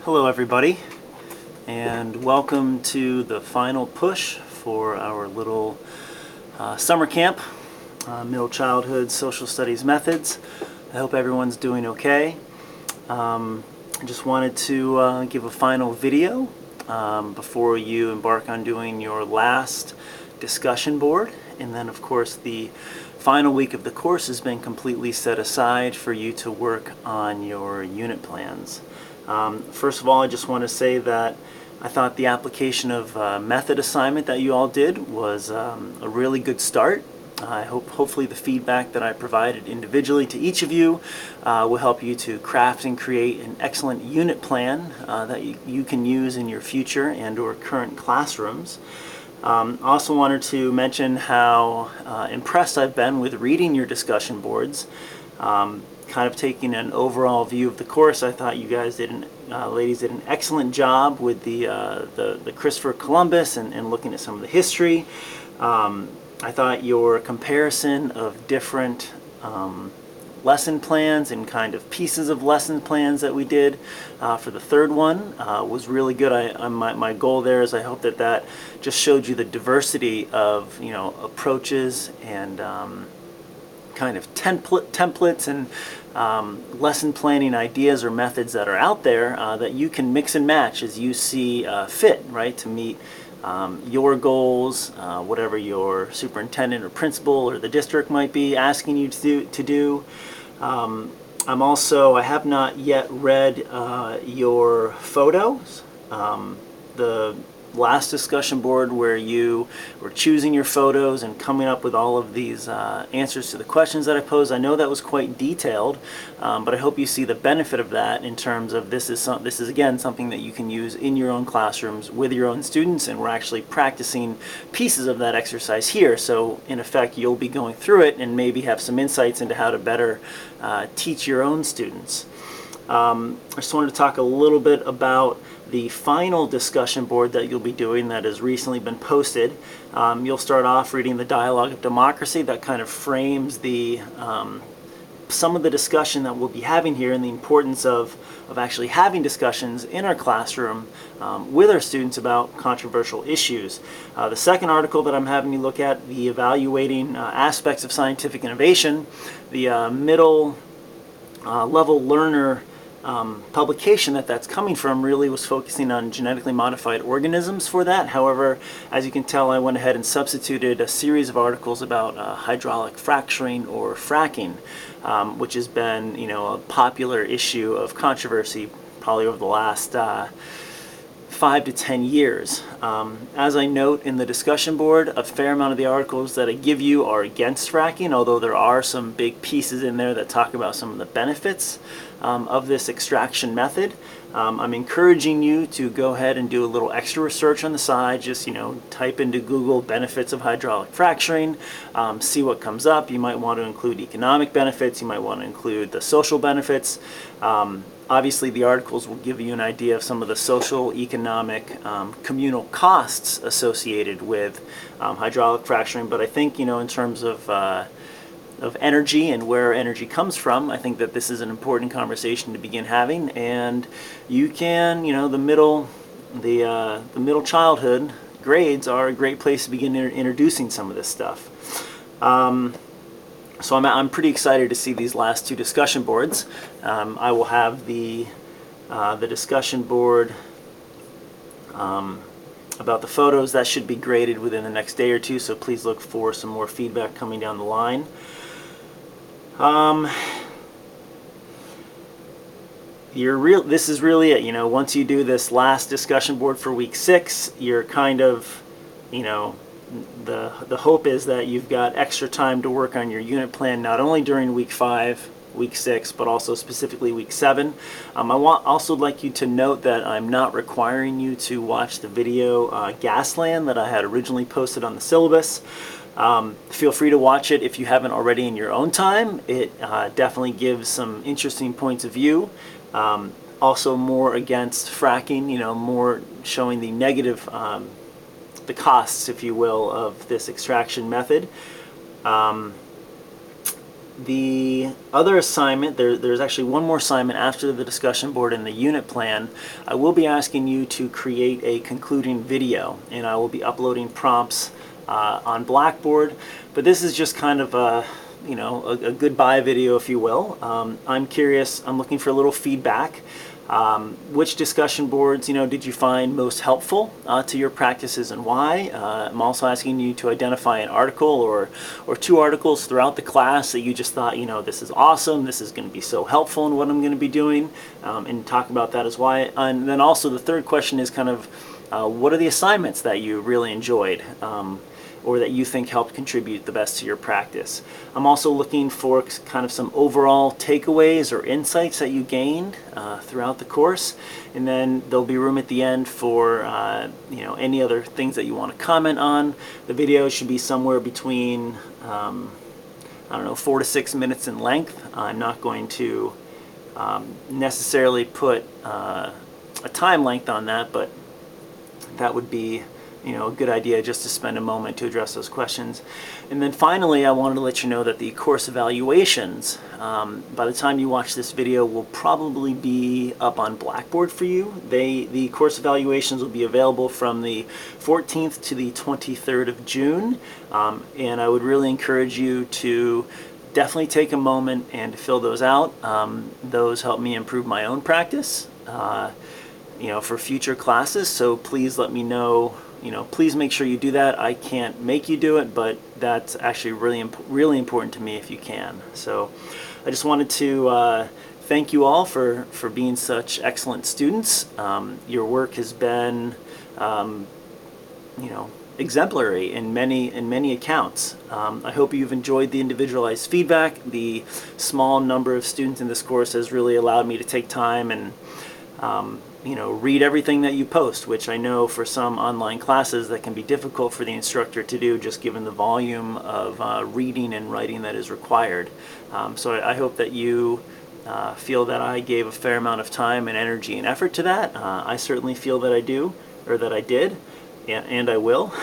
Hello everybody, and welcome to the final push for our little summer camp, Middle Childhood Social Studies Methods. I hope everyone's doing okay. I just wanted to give a final video before you embark on doing your last discussion board, and then of course the final week of the course has been completely set aside for you to work on your unit plans. First of all, I just want to say that I thought the application of method assignment that you all did was a really good start. I hopefully the feedback that I provided individually to each of you will help you to craft and create an excellent unit plan that you can use in your future and or current classrooms. I also wanted to mention how impressed I've been with reading your discussion boards. Kind of taking an overall view of the course, I thought you guys ladies did an excellent job with the Christopher Columbus and looking at some of the history. I thought your comparison of different lesson plans and kind of pieces of lesson plans that we did for the third one was really good. My goal there is I hope that just showed you the diversity of approaches and kind of templates and lesson planning ideas or methods that are out there that you can mix and match as you see fit, right, to meet your goals, whatever your superintendent or principal or the district might be asking you to do. I have not yet read your photos. The last discussion board where you were choosing your photos and coming up with all of these answers to the questions that I posed, I know that was quite detailed, but I hope you see the benefit of that in terms of this is again something that you can use in your own classrooms with your own students, and we're actually practicing pieces of that exercise here. So in effect, you'll be going through it and maybe have some insights into how to better teach your own students. I just wanted to talk a little bit about the final discussion board that you'll be doing that has recently been posted. You'll start off reading the Dialogue of Democracy that kind of frames some of the discussion that we'll be having here and the importance of actually having discussions in our classroom with our students about controversial issues. The second article that I'm having you look at, the Evaluating Aspects of Scientific Innovation, the middle level learner publication that's coming from really was focusing on genetically modified organisms for that. However, as you can tell, I went ahead and substituted a series of articles about hydraulic fracturing or fracking, which has been a popular issue of controversy probably over the last 5 to 10 years. As I note in the discussion board, a fair amount of the articles that I give you are against fracking, although there are some big pieces in there that talk about some of the benefits of this extraction method. I'm encouraging you to go ahead and do a little extra research on the side. Just type into Google benefits of hydraulic fracturing, see what comes up. You might want to include economic benefits, you might want to include the social benefits. Obviously the articles will give you an idea of some of the social, economic, communal costs associated with hydraulic fracturing, but I think in terms of energy and where energy comes from, I think that this is an important conversation to begin having, and you can, the middle childhood grades are a great place to begin introducing some of this stuff. So I'm pretty excited to see these last two discussion boards. I will have the discussion board about the photos that should be graded within the next day or two, so please look for some more feedback coming down the line. This is really it. Once you do this last discussion board for week 6, you're kind of, the hope is that you've got extra time to work on your unit plan, not only during week 5, week 6, but also specifically week 7. Also like you to note that I'm not requiring you to watch the video Gasland that I had originally posted on the syllabus. Feel free to watch it if you haven't already in your own time. It definitely gives some interesting points of view. Also more against fracking, more showing the negative, the costs, if you will, of this extraction method. The other assignment, there's actually one more assignment after the discussion board and the unit plan. I will be asking you to create a concluding video, and I will be uploading prompts on Blackboard. But this is just kind of a goodbye video, if you will. I'm curious, I'm looking for a little feedback. Which discussion boards, did you find most helpful to your practices and why? I'm also asking you to identify an article or two articles throughout the class that you just thought, this is awesome, this is going to be so helpful in what I'm going to be doing, and talk about that as why. And then also the third question is kind of, what are the assignments that you really enjoyed? Or that you think helped contribute the best to your practice. I'm also looking for kind of some overall takeaways or insights that you gained throughout the course, and then there'll be room at the end for any other things that you want to comment on. The video should be somewhere between 4 to 6 minutes in length. I'm not going to necessarily put a time length on that, but that would be a good idea just to spend a moment to address those questions. And then finally, I wanted to let you know that the course evaluations, by the time you watch this video, will probably be up on Blackboard for you. The course evaluations will be available from the 14th to the 23rd of June, and I would really encourage you to definitely take a moment and fill those out. Those help me improve my own practice for future classes, so please let me know. Please make sure you do that. I can't make you do it, but that's actually really important to me if you can. So I just wanted to thank you all for being such excellent students. Your work has been exemplary in many accounts. I hope you've enjoyed the individualized feedback. The small number of students in this course has really allowed me to take time and read everything that you post, which I know for some online classes that can be difficult for the instructor to do, just given the volume of reading and writing that is required. So I hope that you feel that I gave a fair amount of time and energy and effort to that. I certainly feel that I do, or that I did, and I will.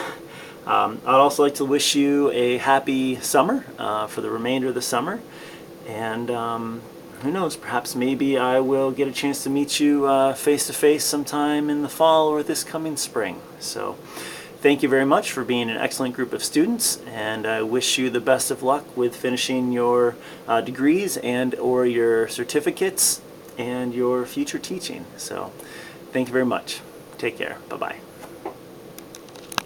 I'd also like to wish you a happy summer for the remainder of the summer, and who knows, perhaps maybe I will get a chance to meet you face-to-face sometime in the fall or this coming spring. So thank you very much for being an excellent group of students, and I wish you the best of luck with finishing your degrees and or your certificates and your future teaching. So thank you very much. Take care. Bye-bye.